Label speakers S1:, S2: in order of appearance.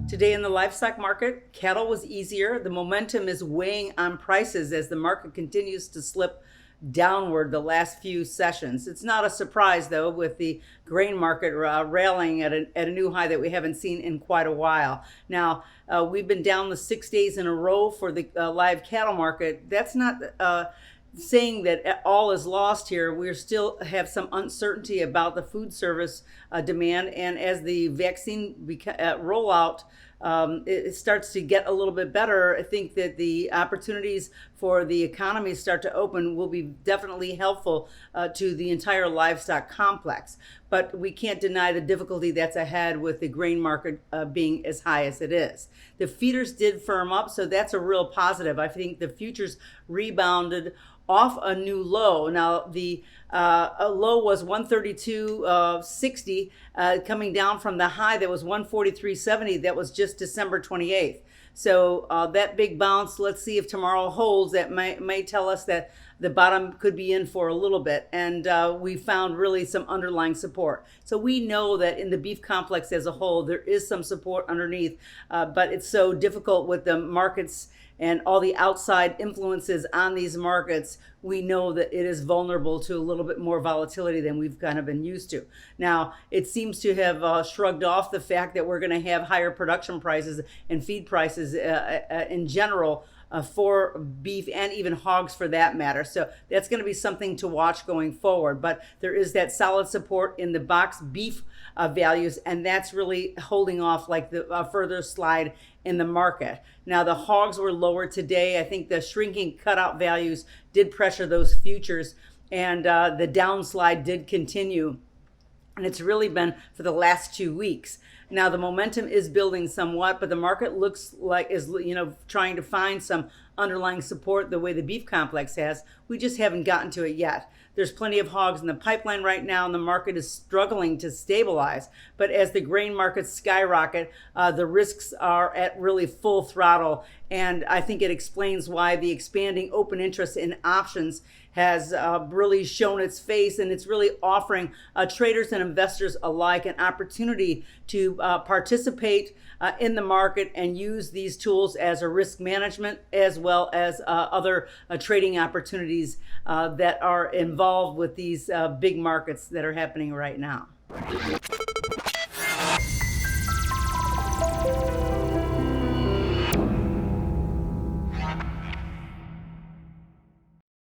S1: Today in the livestock market, cattle was easier. The momentum is weighing on prices as the market continues to slip downward the last few sessions. It's not a surprise, though, with the grain market rallying at a new high that we haven't seen in quite a while. Now, we've been down the 6 days in a row for the live cattle market. That's not saying that all is lost here. We still have some uncertainty about the food service demand, and as the vaccine rollout it starts to get a little bit better, I think that the opportunities for the economy start to open will be definitely helpful to the entire livestock complex. But we can't deny the difficulty that's ahead with the grain market being as high as it is. The feeders did firm up, so that's a real positive. I think the futures rebounded off a new low. Now the low was 132.60, coming down from the high that was 143.70. That was just December 28th. So that big bounce, let's see if tomorrow holds. That may tell us that the bottom could be in for a little bit, and we found really some underlying support. So we know that in the beef complex as a whole, there is some support underneath, but it's so difficult with the markets and all the outside influences on these markets. We know that it is vulnerable to a little bit more volatility than we've kind of been used to. Now, it seems to have shrugged off the fact that we're going to have higher production prices and feed prices in general for beef and even hogs for that matter. So that's going to be something to watch going forward. But there is that solid support in the box beef values, and that's really holding off like the further slide in the market. Now, the hogs were lower today. I think the shrinking cutout values did pressure those futures, and the downslide did continue. And it's really been for the last 2 weeks. Now the momentum is building somewhat, but the market looks like is trying to find some underlying support the way the beef complex has. We just haven't gotten to it yet. There's plenty of hogs in the pipeline right now, and the market is struggling to stabilize. But as the grain markets skyrocket, the risks are at really full throttle. And I think it explains why the expanding open interest in options has really shown its face, and it's really offering traders and investors alike an opportunity to participate in the market and use these tools as a risk management as well as other trading opportunities that are involved with these big markets that are happening right now.